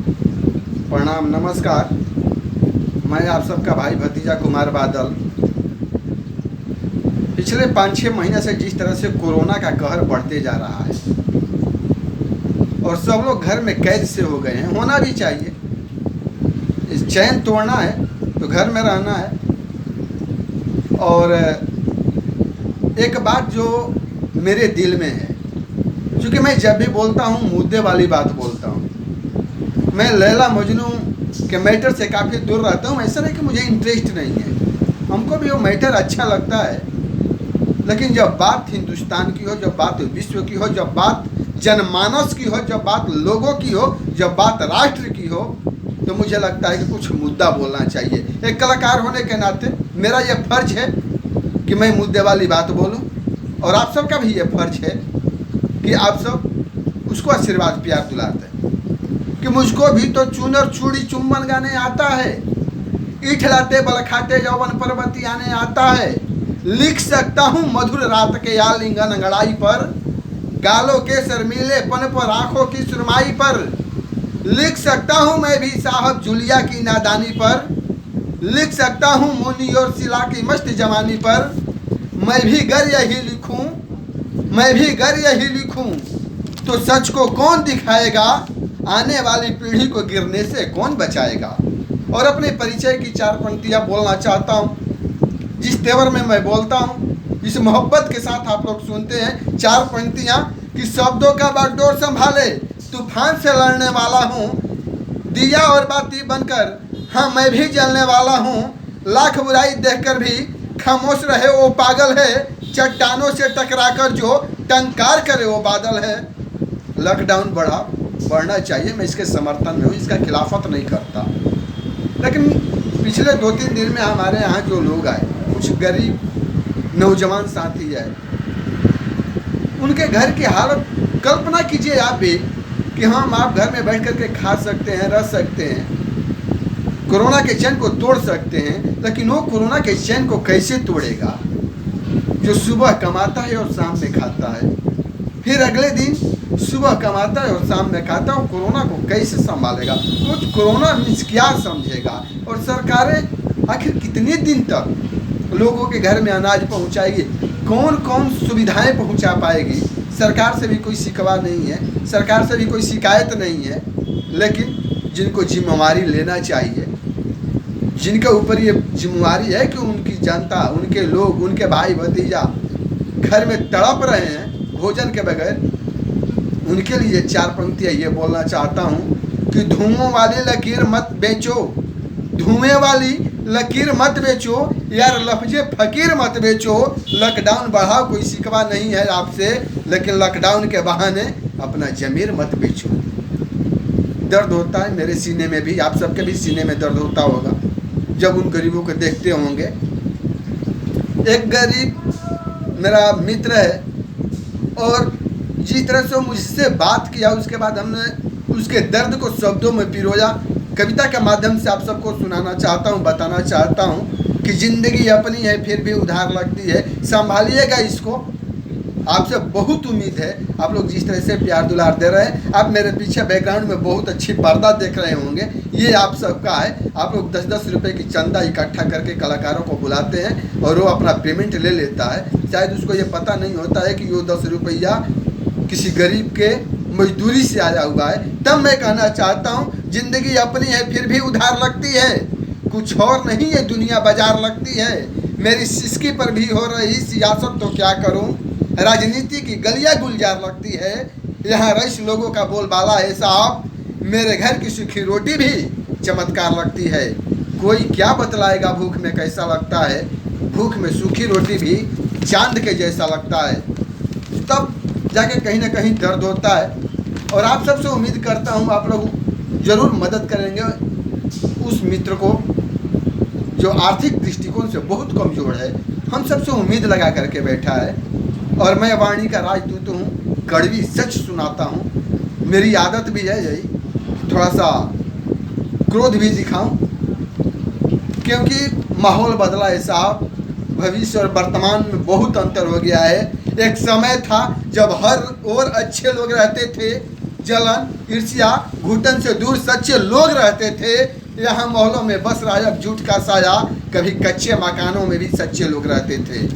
प्रणाम, नमस्कार। मैं आप सबका भाई भतीजा कुमार बादल। पिछले 5-6 महीने से जिस तरह से कोरोना का कहर बढ़ते जा रहा है और सब लोग घर में कैद से हो गए हैं, होना भी चाहिए। इस चैन तोड़ना है तो घर में रहना है। और एक बात जो मेरे दिल में है, क्योंकि मैं जब भी बोलता हूँ मुद्दे वाली बात बोलता हूँ। मैं लैला मजनू के मैटर से काफ़ी दूर रहता हूँ। ऐसा नहीं कि मुझे इंटरेस्ट नहीं है, हमको भी वो मैटर अच्छा लगता है, लेकिन जब बात हिंदुस्तान की हो, जब बात विश्व की हो, जब बात जनमानस की हो, जब बात लोगों की हो, जब बात राष्ट्र की हो, तो मुझे लगता है कि कुछ मुद्दा बोलना चाहिए। एक कलाकार होने के नाते मेरा ये फर्ज है कि मैं मुद्दे वाली बात बोलूं, और आप सबका भी ये फर्ज है कि आप सब उसको आशीर्वाद प्यार दिलाते हैं। कि मुझको भी तो चूनर चूड़ी चुम्बन गाने आता है, ईठ लाते बल खाते यौवन पर्वती आने आता है। लिख सकता हूँ मधुर रात के आलिंगन अंगड़ाई पर, गालों के शर्मीलेपन पर आंखों की सुरमाई पर। लिख सकता हूँ मैं भी साहब जूलिया की नादानी पर, लिख सकता हूँ मुनी और सिला की मस्त जवानी पर। मैं भी गर यही लिखूं, मैं भी गर यही लिखूं, तो सच को कौन दिखाएगा, आने वाली पीढ़ी को गिरने से कौन बचाएगा। और अपने परिचय की 4 पंक्तियाँ बोलना चाहता हूँ, जिस तेवर में मैं बोलता हूँ, जिस मोहब्बत के साथ आप लोग सुनते हैं। 4 पंक्तियाँ कि शब्दों का बागडोर संभाले, तूफान से लड़ने वाला हूँ, दिया और बाती बनकर हाँ मैं भी जलने वाला हूँ। लाख बुराई देखकर भी खामोश रहे वो पागल है, चट्टानों से टकराकर जो टंकार करे वो बादल है। लॉकडाउन बढ़ना चाहिए, मैं इसके समर्थन में हूँ, इसका खिलाफत नहीं करता। लेकिन पिछले 2-3 दिन में हमारे यहाँ जो लोग आए, कुछ गरीब नौजवान साथी आए, उनके घर की हालत कल्पना कीजिए आप भी कि हम आप घर में बैठ करके खा सकते हैं, रह सकते हैं, कोरोना के चैन को तोड़ सकते हैं, लेकिन वो कोरोना के चैन को कैसे तोड़ेगा जो सुबह कमाता है और शाम में खाता है, फिर अगले दिन सुबह कमाता है और शाम में खाता है। कोरोना को कैसे संभालेगा, वो कोरोना मीन्स क्या समझेगा। और सरकारें आखिर कितने दिन तक लोगों के घर में अनाज पहुंचाएगी, कौन कौन सुविधाएं पहुंचा पाएगी। सरकार से भी कोई शिकवा नहीं है, सरकार से भी कोई शिकायत नहीं है, लेकिन जिनको जिम्मेवारी लेना चाहिए, जिनके ऊपर ये जिम्मेवारी है कि उनकी जनता, उनके लोग, उनके भाई भतीजा घर में तड़प रहे हैं भोजन के बगैर, उनके लिए 4 पंक्तियाँ ये बोलना चाहता हूँ कि धुओं वाली लकीर मत बेचो, धुएं वाली लकीर मत बेचो यार, लफ्जे फकीर मत बेचो। लॉकडाउन बढ़ाओ, कोई शिकवा नहीं है आपसे, लेकिन लॉकडाउन के बहाने अपना जमीर मत बेचो। दर्द होता है मेरे सीने में भी, आप सबके भी सीने में दर्द होता होगा जब उन गरीबों को देखते होंगे। एक गरीब मेरा मित्र है, और जिस तरह से मुझसे बात किया, उसके बाद हमने उसके दर्द को शब्दों में पिरोया, कविता के माध्यम से आप सबको सुनाना चाहता हूँ, बताना चाहता हूँ कि ज़िंदगी अपनी है फिर भी उधार लगती है, संभालिएगा इसको। आपसे बहुत उम्मीद है, आप लोग जिस तरह से प्यार दुलार दे रहे हैं। आप मेरे पीछे बैकग्राउंड में बहुत अच्छी पर्दा देख रहे होंगे, ये आप सबका है। आप लोग 10-10 रुपये की चंदा इकट्ठा करके कलाकारों को बुलाते हैं और वो अपना पेमेंट ले लेता है। शायद उसको ये पता नहीं होता है कि वो 10 रुपया किसी गरीब के मजदूरी से आया हुआ है। तब मैं कहना चाहता हूँ, ज़िंदगी अपनी है फिर भी उधार लगती है, कुछ और नहीं ये दुनिया बाजार लगती है। मेरी सिसकी पर भी हो रही सियासत तो क्या करूँ, राजनीति की गलियाँ गुलजार लगती है। यहाँ रईस लोगों का बोलबाला है साहब, मेरे घर की सूखी रोटी भी चमत्कार लगती है। कोई क्या बतलाएगा भूख में कैसा लगता है, भूख में सूखी रोटी भी चांद के जैसा लगता है। तब जाके कहीं ना कहीं दर्द होता है। और आप सबसे उम्मीद करता हूँ आप लोग ज़रूर मदद करेंगे उस मित्र को जो आर्थिक दृष्टिकोण से बहुत कमज़ोर है, हम सबसे उम्मीद लगा करके बैठा है। और मैं वाणी का राजदूत हूँ, कड़वी सच सुनाता हूँ। मेरी आदत भी है यही, थोड़ा सा क्रोध भी दिखाऊं, क्योंकि माहौल बदला है साहब। भविष्य और वर्तमान में बहुत अंतर हो गया है। एक समय था जब हर ओर अच्छे लोग रहते थे, जलन, ईर्ष्या, घुटन से दूर सच्चे लोग रहते थे। यहाँ मोहल्लों में बस रहा है अब झूठ का साया, कभी कच्चे मकानों में भी सच्चे लोग रहते थे।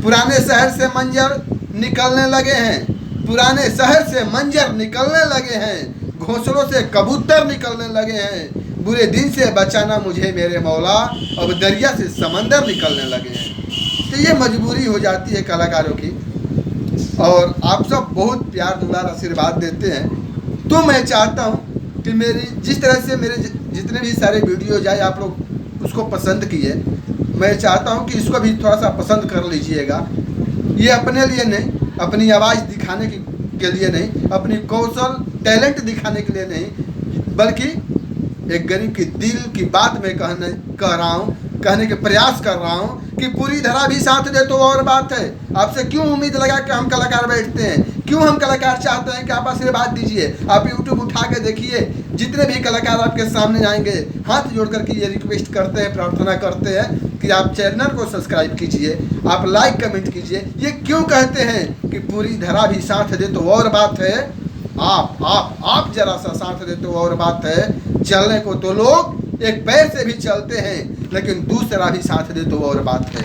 पुराने शहर से मंजर निकलने लगे हैं, पुराने शहर से मंजर निकलने लगे हैं, घोंसलों से कबूतर निकलने लगे हैं। बुरे दिन से बचाना मुझे मेरे मौला, अब दरिया से समंदर निकलने लगे हैं। तो ये मजबूरी हो जाती है कलाकारों की। और आप सब बहुत प्यार दुलार आशीर्वाद देते हैं, तो मैं चाहता हूँ कि मेरी जिस तरह से मेरे जितने भी सारे वीडियो जाए आप लोग उसको पसंद किए, मैं चाहता हूँ कि इसको भी थोड़ा सा पसंद कर लीजिएगा। ये अपने लिए नहीं, अपनी आवाज़ दिखाने के लिए नहीं, अपनी कौशल टैलेंट दिखाने के लिए नहीं, बल्कि एक गरीब की दिल की बात मैं कह रहा हूँ, कहने के प्रयास कर रहा हूँ कि पूरी धरा भी साथ दे तो और बात है। आपसे क्यों उम्मीद लगा कि हम कलाकार बैठते हैं, क्यों हम कलाकार चाहते हैं कि आप आशीर्वाद दीजिए। आप यूट्यूब उठा के देखिए, जितने भी कलाकार आपके सामने आएंगे हाथ जोड़ करके ये रिक्वेस्ट करते हैं, प्रार्थना करते हैं कि आप चैनल को सब्सक्राइब कीजिए, आप लाइक कमेंट कीजिए। ये क्यों कहते हैं कि पूरी धरा भी साथ दे तो और बात है, आप जरा सा साथ दे तो और बात है। चलने को तो लोग एक पैर से भी चलते हैं, लेकिन दूसरा भी साथ दे तो और बात है।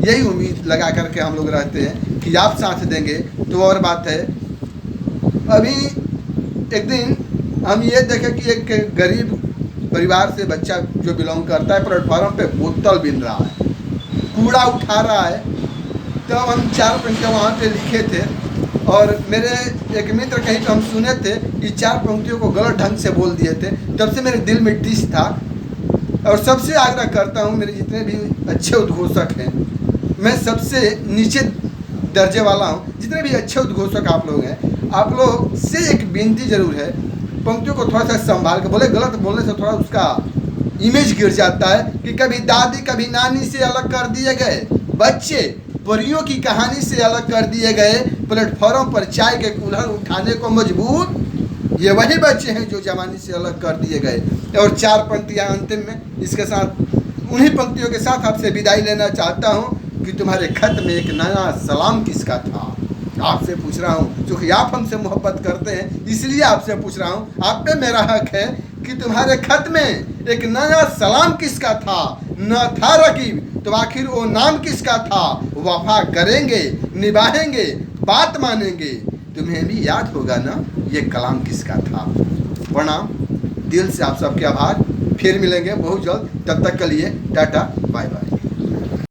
यही उम्मीद लगा करके हम लोग रहते हैं कि आप साथ देंगे तो और बात है। अभी एक दिन हम ये देखे कि एक गरीब परिवार से बच्चा जो बिलोंग करता है प्लेटफॉर्म पे बोतल बीन रहा है, कूड़ा उठा रहा है। तो हम 4 पंक्तियाँ वहाँ पे लिखे थे और मेरे एक मित्र कहीं तो हम सुने थे कि 4 पंक्तियों को गलत ढंग से बोल दिए थे। तब से मेरे दिल में टिस था। और सबसे आग्रह करता हूँ, मेरे जितने भी अच्छे उद्घोषक हैं, मैं सबसे नीचे दर्जे वाला हूँ, जितने भी अच्छे उद्घोषक आप लोग हैं, आप लोग से एक बेनती जरूर है, पंक्तियों को थोड़ा सा संभाल के बोले। गलत बोलने से थोड़ा उसका इमेज गिर जाता है कि कभी दादी कभी नानी से अलग कर दिए गए बच्चे, परियों की कहानी से अलग कर दिए गए, प्लेटफॉर्म पर चाय के कुल्हड़ उठाने को मजबूर, ये वही बच्चे हैं जो जवानी से अलग कर दिए गए। और 4 पंक्तियाँ अंतिम में, इसके साथ उन्हीं पंक्तियों के साथ आपसे विदाई लेना चाहता हूँ कि तुम्हारे खत में एक नया सलाम किसका था। आपसे पूछ रहा हूँ, क्योंकि आप हमसे मोहब्बत करते हैं इसलिए आपसे पूछ रहा हूँ, आप पे मेरा हक है कि तुम्हारे खत में एक नया सलाम किसका था। न था रकीब तो आखिर वो नाम किसका था। वफा करेंगे, निभाएंगे, बात मानेंगे, तुम्हें भी याद होगा ना ये कलाम किसका था। प्रणाम, दिल से आप सबके आभार। फिर मिलेंगे बहुत जल्द, तब तक के लिए टाटा बाय बाय।